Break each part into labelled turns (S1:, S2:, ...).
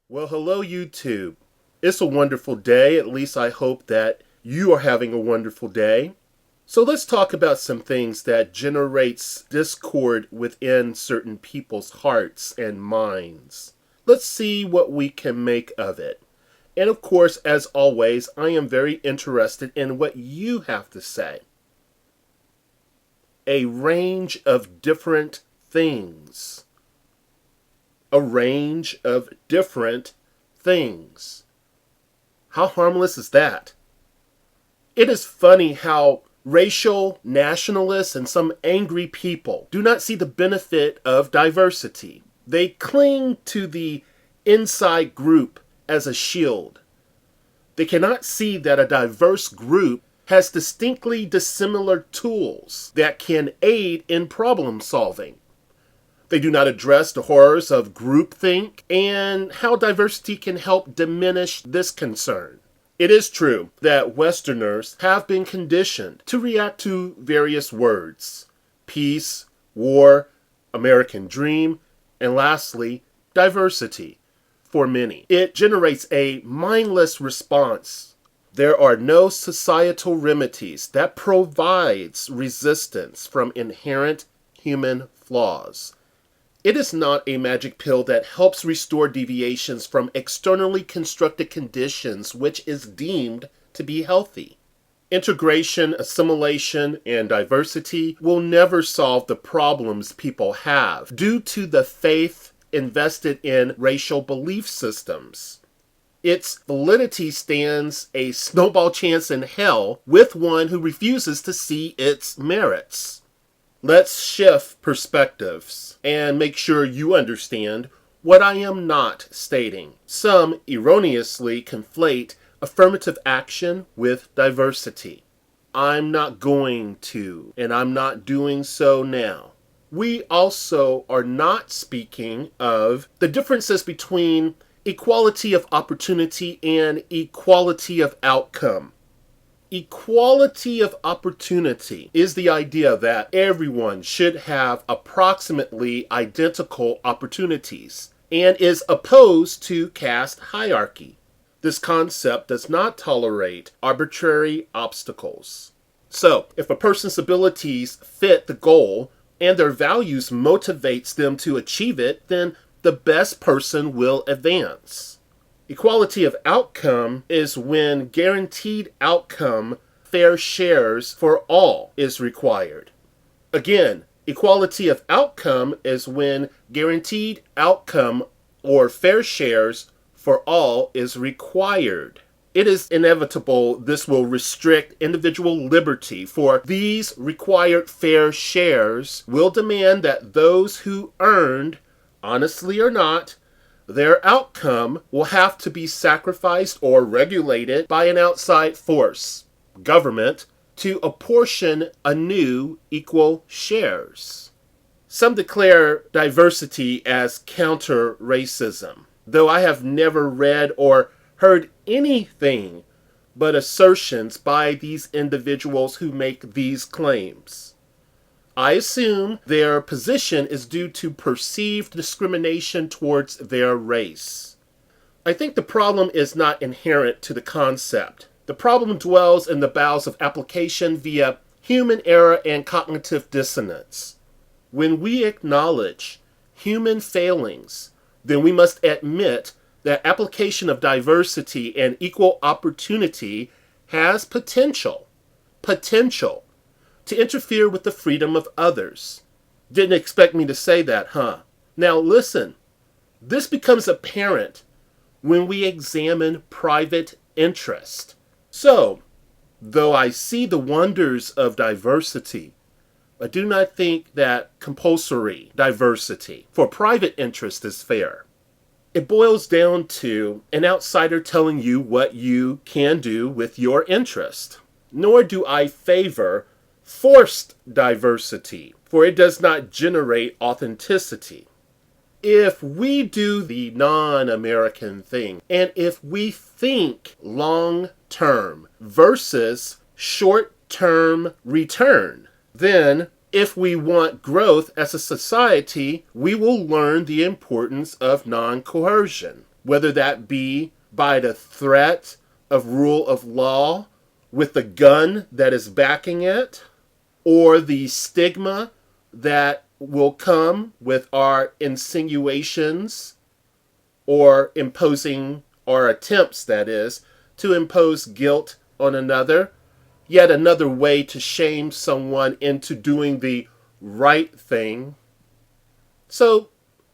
S1: Well, hello, YouTube. It's a wonderful day. At least I hope that you are having a wonderful day. So let's talk about some things that generates discord within certain people's hearts and minds. Let's see what we can make of it. And of course, as always, I am very interested in what you have to say. A range of different things. A range of different things. How harmless is that? It is funny how racial nationalists and some angry people do not see the benefit of diversity. They cling to the inside group as a shield. They cannot see that a diverse group has distinctly dissimilar tools that can aid in problem solving. They do not address the horrors of groupthink and how diversity can help diminish this concern. It is true that Westerners have been conditioned to react to various words: peace, war, American dream, and lastly, diversity. For many, it generates a mindless response. There are no societal remedies that provides resistance from inherent human flaws. It is not a magic pill that helps restore deviations from externally constructed conditions which is deemed to be healthy. Integration, assimilation, and diversity will never solve the problems people have due to the faith invested in racial belief systems. Its validity stands a snowball chance in hell with one who refuses to see its merits. Let's shift perspectives and make sure you understand what I am not stating. Some erroneously conflate affirmative action with diversity. I'm not going to, and I'm not doing so now. We also are not speaking of the differences between equality of opportunity and equality of outcome. Equality of opportunity is the idea that everyone should have approximately identical opportunities and is opposed to caste hierarchy. This concept does not tolerate arbitrary obstacles. So, if a person's abilities fit the goal and their values motivates them to achieve it, then the best person will advance. Equality of outcome is when guaranteed outcome, fair shares for all is required. Again, equality of outcome is when guaranteed outcome or fair shares for all is required. It is inevitable this will restrict individual liberty, for these required fair shares will demand that those who earned, honestly or not, their outcome will have to be sacrificed or regulated by an outside force, government, to apportion anew equal shares. Some declare diversity as counter-racism, though I have never read or heard anything but assertions by these individuals who make these claims. I assume their position is due to perceived discrimination towards their race. I think the problem is not inherent to the concept. The problem dwells in the bowels of application via human error and cognitive dissonance. When we acknowledge human failings, then we must admit that application of diversity and equal opportunity has potential to interfere with the freedom of others. Didn't expect me to say that, huh? Now listen, this becomes apparent when we examine private interest. So, though I see the wonders of diversity, I do not think that compulsory diversity for private interest is fair. It boils down to an outsider telling you what you can do with your interest. Nor do I favor forced diversity, for it does not generate authenticity. If we do the non-American thing, and if we think long-term versus short-term return, then if we want growth as a society, we will learn the importance of non-coercion. whether that be by the threat of rule of law with the gun that is backing it, or the stigma that will come with our insinuations or imposing our attempts, that is, to impose guilt on another, yet another way to shame someone into doing the right thing. So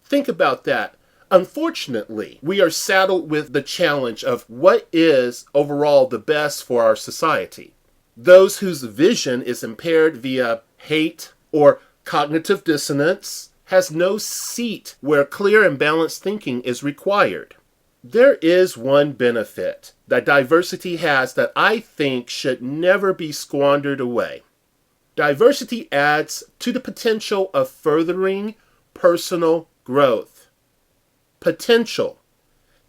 S1: think about that. Unfortunately, we are saddled with the challenge of what is overall the best for our society. Those whose vision is impaired via hate or cognitive dissonance has no seat where clear and balanced thinking is required. There is one benefit that diversity has that I think should never be squandered away. Diversity adds to the potential of furthering personal growth, potential,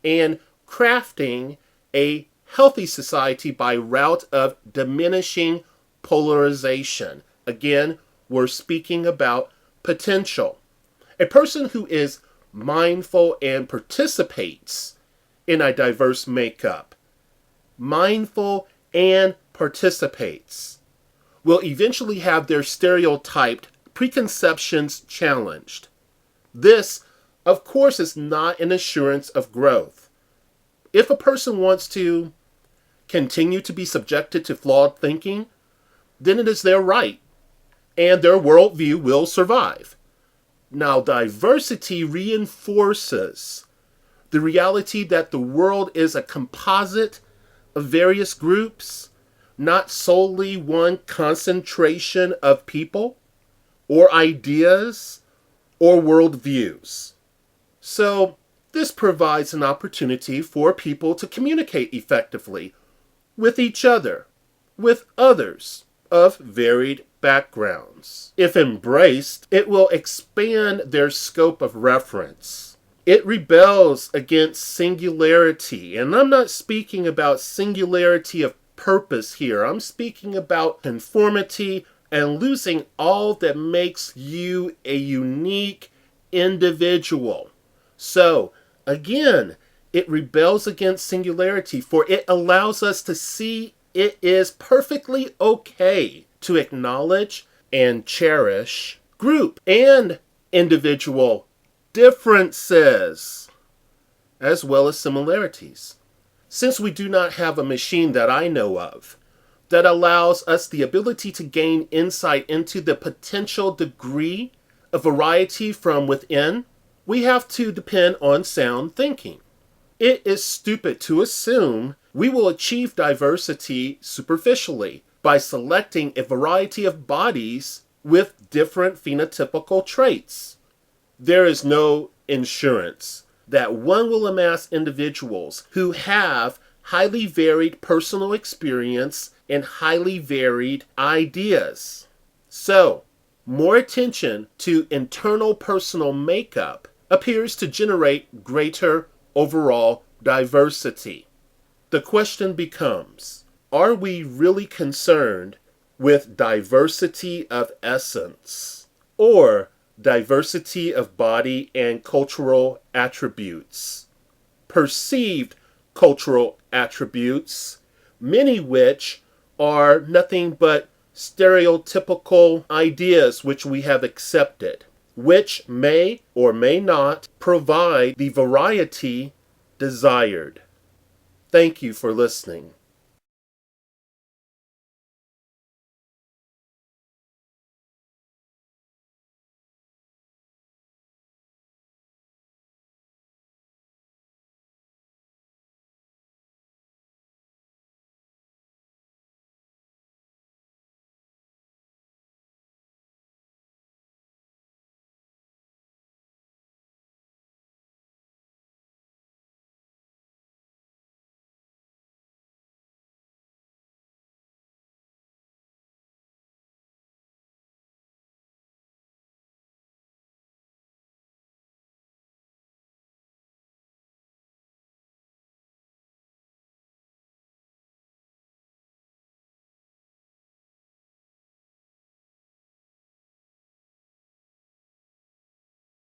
S1: and crafting a healthy society by route of diminishing polarization. Again, we're speaking about potential. A person who is mindful and participates in a diverse makeup, mindful and participates, will eventually have their stereotyped preconceptions challenged. This, of course, is not an assurance of growth. If a person wants to continue to be subjected to flawed thinking, then it is their right, and their worldview will survive. Now, diversity reinforces the reality that the world is a composite of various groups, not solely one concentration of people, or ideas, or worldviews. So, this provides an opportunity for people to communicate effectively with each other, with others of varied backgrounds. If embraced, it will expand their scope of reference. It rebels against singularity, and I'm not speaking about singularity of purpose here. I'm speaking about conformity and losing all that makes you a unique individual. So, again, it rebels against singularity, for it allows us to see it is perfectly okay to acknowledge and cherish group and individual differences, as well as similarities. Since we do not have a machine that I know of that allows us the ability to gain insight into the potential degree of variety from within, we have to depend on sound thinking. It is stupid to assume we will achieve diversity superficially by selecting a variety of bodies with different phenotypical traits. There is no insurance that one will amass individuals who have highly varied personal experience and highly varied ideas. So, more attention to internal personal makeup appears to generate greater overall diversity. The question becomes, are we really concerned with diversity of essence or diversity of body and cultural attributes? Perceived cultural attributes, many which are nothing but stereotypical ideas which we have accepted, which may or may not provide the variety desired. Thank you for listening.